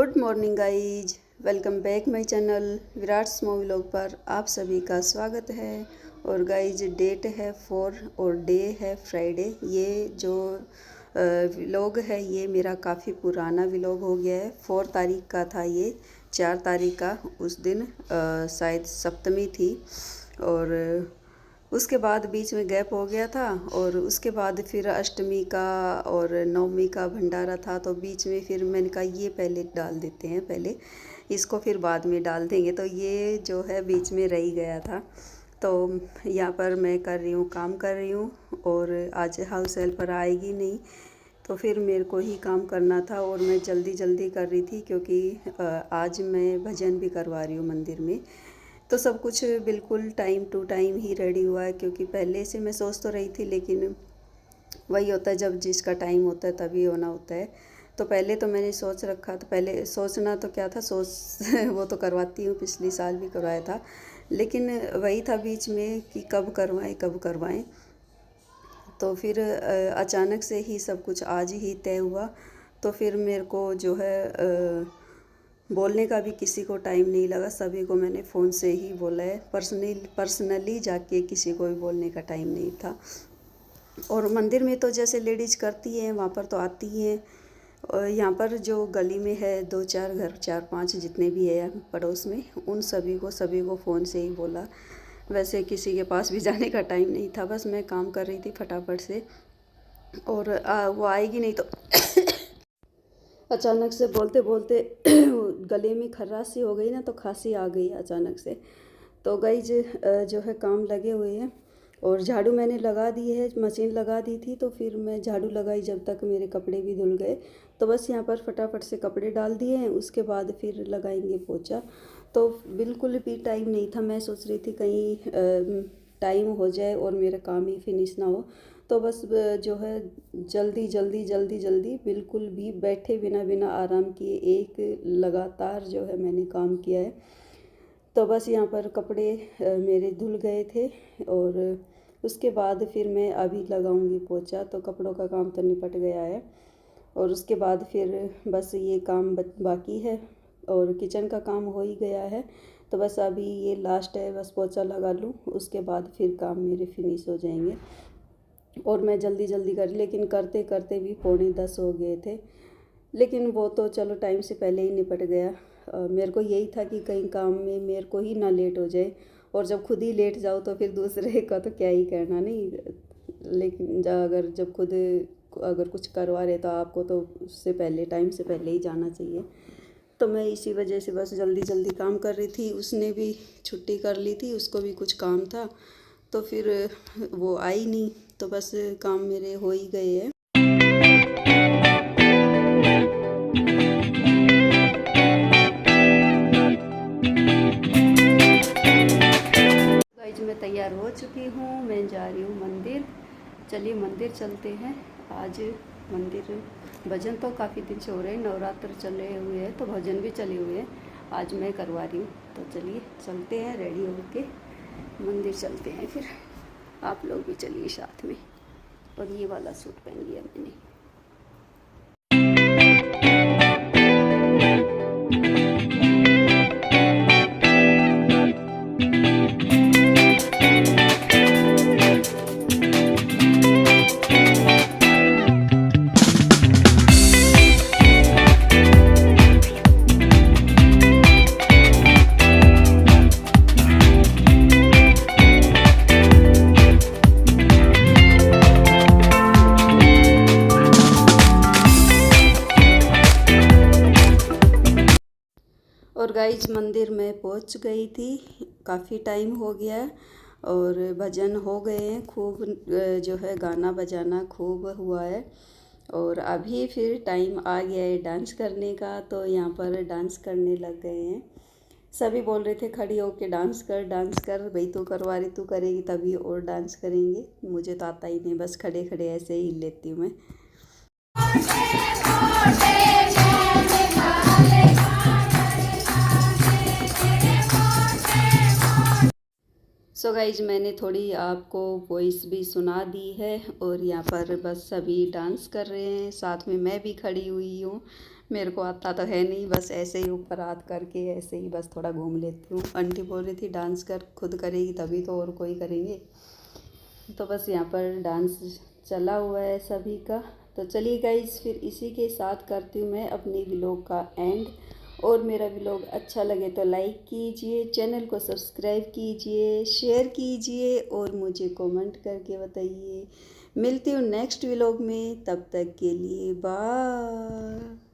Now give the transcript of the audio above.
Good morning guys, welcome back my channel Virat small vlog पर आप सभी का स्वागत है। और गाइज डेट है 4 और डे है फ्राइडे। ये जो व्लॉग है ये मेरा काफ़ी पुराना व्लॉग हो गया है। 4 तारीख का था ये, 4 तारीख का उस दिन शायद सप्तमी थी और उसके बाद बीच में गैप हो गया था और उसके बाद फिर अष्टमी का और नवमी का भंडारा था, तो बीच में फिर मैंने कहा ये पहले डाल देते हैं, पहले इसको फिर बाद में डाल देंगे। तो ये जो है बीच में रह गया था। तो यहाँ पर मैं कर रही हूँ, काम कर रही हूँ और आज हाउस हेल्पर आएगी नहीं, तो फिर मेरे को ही काम करना था और मैं जल्दी जल्दी कर रही थी क्योंकि आज मैं भजन भी करवा रही हूँ मंदिर में। तो सब कुछ बिल्कुल टाइम टू टाइम ही रेडी हुआ है, क्योंकि पहले से मैं सोच तो रही थी लेकिन वही होता है जब जिसका टाइम होता है तभी होना होता है। तो पहले तो मैंने सोच रखा था, पहले सोचना तो क्या था, वो तो करवाती हूँ, पिछली साल भी करवाया था, लेकिन वही था बीच में कि कब करवाएं कब करवाएं। तो फिर अचानक से ही सब कुछ आज ही तय हुआ। तो फिर मेरे को जो है बोलने का भी किसी को टाइम नहीं लगा, सभी को मैंने फ़ोन से ही बोला है, पर्सनली जाके किसी को भी बोलने का टाइम नहीं था। और मंदिर में तो जैसे लेडीज़ करती हैं वहाँ पर तो आती हैं, और यहाँ पर जो गली में है 2-4 घर, 4-5 जितने भी है पड़ोस में, उन सभी को फ़ोन से ही बोला। वैसे किसी के पास भी जाने का टाइम नहीं था, बस मैं काम कर रही थी फटाफट से। और वो आएगी नहीं तो अचानक से बोलते बोलते गले में खर्रासी हो गई ना, तो खांसी आ गई अचानक से। तो गाइज जो है काम लगे हुए हैं और झाड़ू मैंने लगा दी है, मशीन लगा दी थी, तो फिर मैं झाड़ू लगाई जब तक मेरे कपड़े भी धुल गए। तो बस यहाँ पर फटाफट से कपड़े डाल दिए हैं, उसके बाद फिर लगाएंगे पोछा। तो बिल्कुल भी टाइम नहीं था, मैं सोच रही थी कहीं टाइम हो जाए और मेरा काम ही फिनिश ना हो। तो बस जो है जल्दी जल्दी जल्दी जल्दी बिल्कुल भी बैठे बिना आराम किए एक लगातार जो है मैंने काम किया है। तो बस यहाँ पर कपड़े मेरे धुल गए थे और उसके बाद फिर मैं अभी लगाऊंगी पोछा। तो कपड़ों का काम तो निपट गया है और उसके बाद फिर बस ये काम बाकी है और किचन का काम हो ही गया है। तो बस अभी ये लास्ट है, बस पोछा लगा लूँ, उसके बाद फिर काम मेरे फिनिश हो जाएंगे। और मैं जल्दी जल्दी कर, लेकिन करते करते भी 9:45 हो गए थे, लेकिन वो तो चलो टाइम से पहले ही निपट गया। मेरे को यही था कि कहीं काम में मेरे को ही ना लेट हो जाए, और जब खुद ही लेट जाओ तो फिर दूसरे का तो क्या ही कहना, नहीं। लेकिन जब खुद अगर कुछ करवा रहे तो आपको तो उससे पहले, टाइम से पहले ही जाना चाहिए। तो मैं इसी वजह से बस जल्दी जल्दी काम कर रही थी। उसने भी छुट्टी कर ली थी, उसको भी कुछ काम था, तो फिर वो आई नहीं, तो बस काम मेरे हो ही गए हैं। गाइस मैं तैयार हो चुकी हूँ, मैं जा रही हूँ मंदिर। चलिए मंदिर चलते हैं। आज मंदिर भजन तो काफ़ी दिन से हो रहे हैं, नवरात्र चले हुए हैं तो भजन भी चले हुए हैं, आज मैं करवा रही हूँ। तो चलिए चलते हैं, रेडी होके मंदिर चलते हैं। फिर आप लोग भी चलिए साथ में। और ये वाला सूट पहन लिया मैंने। और गाइज मंदिर में पहुंच गई थी, काफ़ी टाइम हो गया है और भजन हो गए हैं, खूब जो है गाना बजाना खूब हुआ है। और अभी फिर टाइम आ गया है डांस करने का, तो यहाँ पर डांस करने लग गए हैं। सभी बोल रहे थे खड़ी होके डांस कर भाई, तू करवा रही, तू करेगी तभी और डांस करेंगे। मुझे तो आता ही नहीं, बस खड़े खड़े ऐसे ही लेती हूँ मैं। सो गाइज मैंने थोड़ी आपको वॉइस भी सुना दी है और यहाँ पर बस सभी डांस कर रहे हैं, साथ में मैं भी खड़ी हुई हूँ। मेरे को आता तो है नहीं, बस ऐसे ही ऊपर हाथ करके ऐसे ही बस थोड़ा घूम लेती हूँ। आंटी बोल रही थी डांस कर, खुद करेगी तभी तो और कोई करेंगे। तो बस यहाँ पर डांस चला हुआ है सभी का। तो चलिए गाइस, फिर इसी के साथ करती हूँ मैं अपनी व्लॉग का एंड। और मेरा व्लॉग अच्छा लगे तो लाइक कीजिए, चैनल को सब्सक्राइब कीजिए, शेयर कीजिए और मुझे कमेंट करके बताइए। मिलती हूँ नेक्स्ट व्लॉग में, तब तक के लिए बाय।